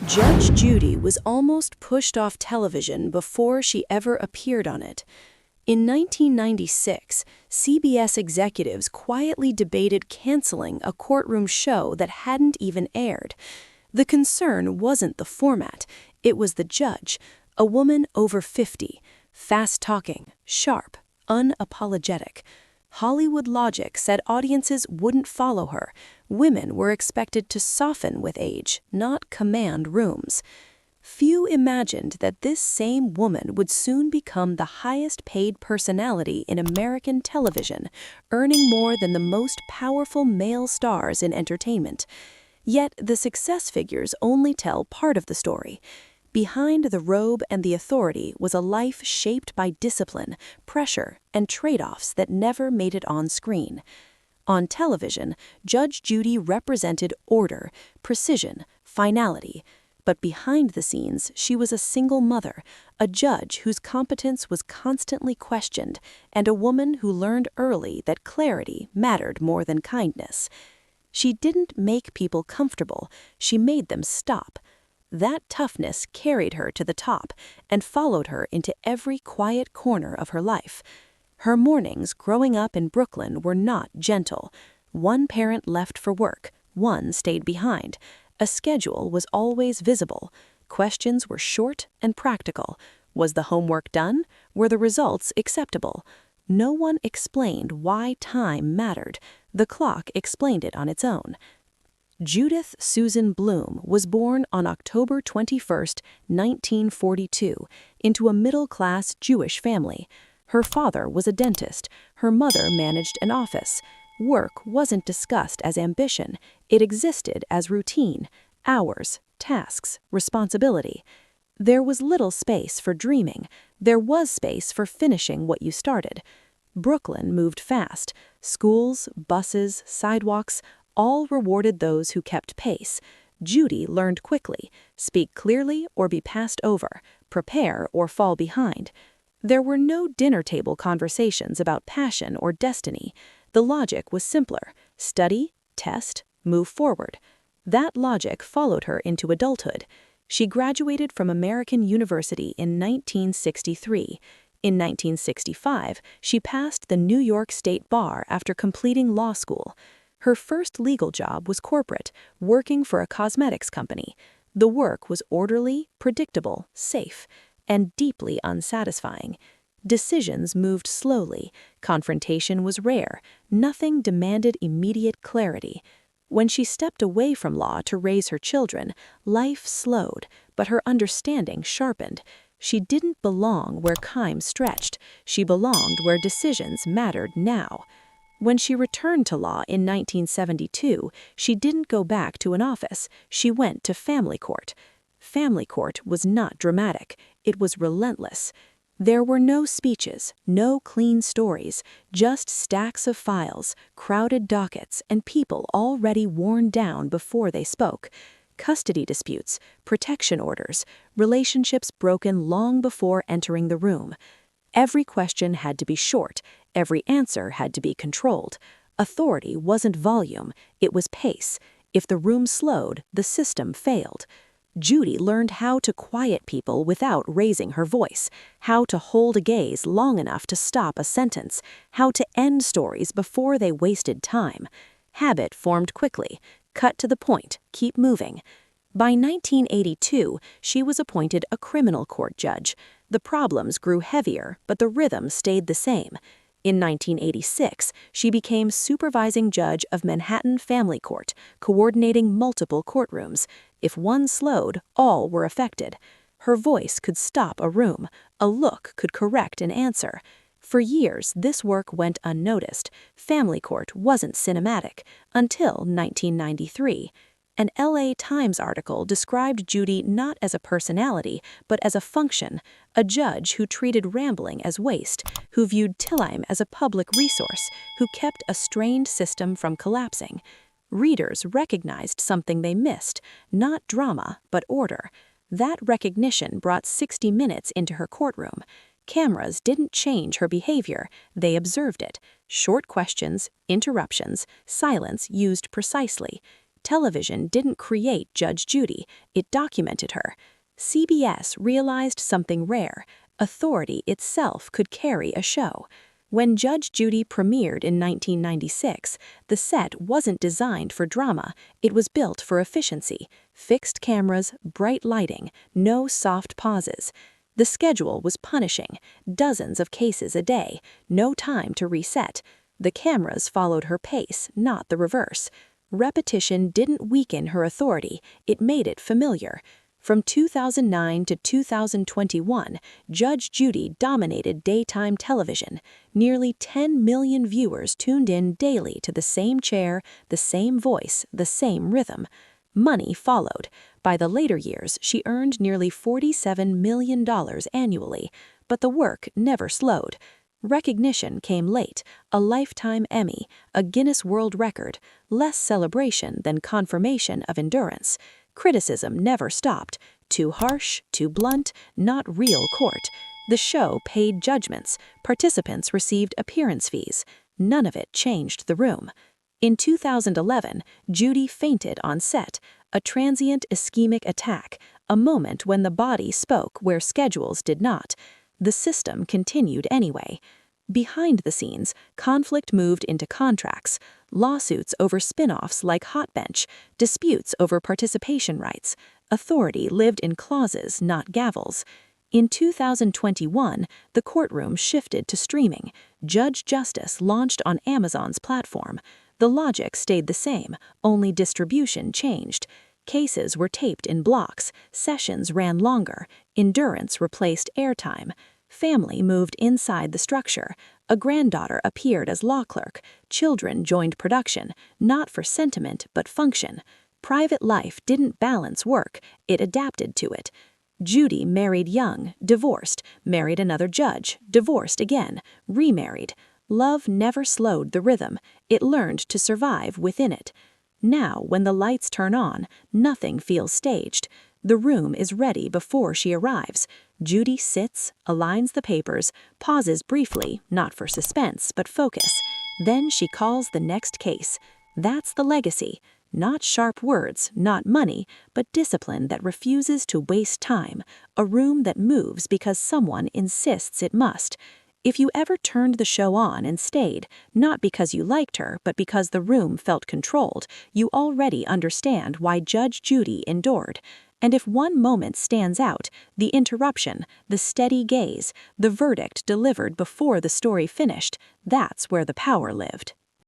Judge Judy was almost pushed off television before she ever appeared on it. In 1996, CBS executives quietly debated canceling a courtroom show that hadn't even aired. The concern wasn't the format, it was the judge, a woman over 50, fast-talking, sharp, unapologetic. Hollywood logic said audiences wouldn't follow her. Women were expected to soften with age, not command rooms. Few imagined that this same woman would soon become the highest-paid personality in American television, earning more than the most powerful male stars in entertainment. Yet the success figures only tell part of the story. Behind the robe and the authority was a life shaped by discipline, pressure, and trade-offs that never made it on screen. On television, Judge Judy represented order, precision, finality. But behind the scenes, she was a single mother, a judge whose competence was constantly questioned, and a woman who learned early that clarity mattered more than kindness. She didn't make people comfortable, she made them stop. That toughness carried her to the top and followed her into every quiet corner of her life. Her mornings growing up in Brooklyn were not gentle. One parent left for work, one stayed behind. A schedule was always visible. Questions were short and practical. Was the homework done? Were the results acceptable? No one explained why time mattered. The clock explained it on its own. Judith Susan Bloom was born on October 21, 1942, into a middle-class Jewish family. Her father was a dentist. Her mother managed an office. Work wasn't discussed as ambition. It existed as routine, hours, tasks, responsibility. There was little space for dreaming. There was space for finishing what you started. Brooklyn moved fast. Schools, buses, sidewalks, all rewarded those who kept pace. Judy learned quickly, speak clearly or be passed over, prepare or fall behind. There were no dinner table conversations about passion or destiny. The logic was simpler: study, test, move forward. That logic followed her into adulthood. She graduated from American University in 1963. In 1965, she passed the New York State Bar after completing law school. Her first legal job was corporate, working for a cosmetics company. The work was orderly, predictable, safe, and deeply unsatisfying. Decisions moved slowly. Confrontation was rare. Nothing demanded immediate clarity. When she stepped away from law to raise her children, life slowed, but her understanding sharpened. She didn't belong where time stretched. She belonged where decisions mattered now. When she returned to law in 1972, she didn't go back to an office. She went to family court. Family court was not dramatic. It was relentless. There were no speeches, no clean stories, just stacks of files, crowded dockets, and people already worn down before they spoke. Custody disputes, protection orders, relationships broken long before entering the room. Every question had to be short. Every answer had to be controlled. Authority wasn't volume, it was pace. If the room slowed, the system failed. Judy learned how to quiet people without raising her voice, how to hold a gaze long enough to stop a sentence, how to end stories before they wasted time. Habit formed quickly. Cut to the point, keep moving. By 1982, she was appointed a criminal court judge. The problems grew heavier, but the rhythm stayed the same. In 1986, she became supervising judge of Manhattan Family Court, coordinating multiple courtrooms. If one slowed, all were affected. Her voice could stop a room. A look could correct an answer. For years, this work went unnoticed. Family court wasn't cinematic until 1993. An LA Times article described Judy not as a personality, but as a function, a judge who treated rambling as waste, who viewed time as a public resource, who kept a strained system from collapsing. Readers recognized something they missed, not drama, but order. That recognition brought 60 Minutes into her courtroom. Cameras didn't change her behavior, they observed it. Short questions, interruptions, silence used precisely. Television didn't create Judge Judy, it documented her. CBS realized something rare: authority itself could carry a show. When Judge Judy premiered in 1996, the set wasn't designed for drama, it was built for efficiency. Fixed cameras, bright lighting, no soft pauses. The schedule was punishing: dozens of cases a day, no time to reset. The cameras followed her pace, not the reverse. Repetition didn't weaken her authority, it made it familiar. From 2009 to 2021, Judge Judy dominated daytime television. Nearly 10 million viewers tuned in daily to the same chair, the same voice, the same rhythm. Money followed. By the later years, she earned nearly $47 million annually, but the work never slowed. Recognition came late: a Lifetime Emmy, a Guinness World Record, less celebration than confirmation of endurance. Criticism never stopped: too harsh, too blunt, not real court. The show paid judgments, participants received appearance fees. None of it changed the room. In 2011, Judy fainted on set, a transient ischemic attack, a moment when the body spoke where schedules did not. The system continued anyway. Behind the scenes, conflict moved into contracts, lawsuits over spin-offs like Hot Bench, disputes over participation rights. Authority lived in clauses, not gavels. In 2021, the courtroom shifted to streaming. Judge Justice launched on Amazon's platform. The logic stayed the same, only distribution changed. Cases were taped in blocks, sessions ran longer, endurance replaced airtime. Family moved inside the structure. A granddaughter appeared as law clerk. Children joined production, not for sentiment but function. Private life didn't balance work, it adapted to it. Judy married young, divorced, married another judge, divorced again, remarried. Love never slowed the rhythm, it learned to survive within it. Now, when the lights turn on, nothing feels staged. The room is ready before she arrives. Judy sits, aligns the papers, pauses briefly, not for suspense, but focus. Then she calls the next case. That's the legacy. Not sharp words, not money, but discipline that refuses to waste time. A room that moves because someone insists it must. If you ever turned the show on and stayed, not because you liked her, but because the room felt controlled, you already understand why Judge Judy endured. And if one moment stands out, the interruption, the steady gaze, the verdict delivered before the story finished, that's where the power lived.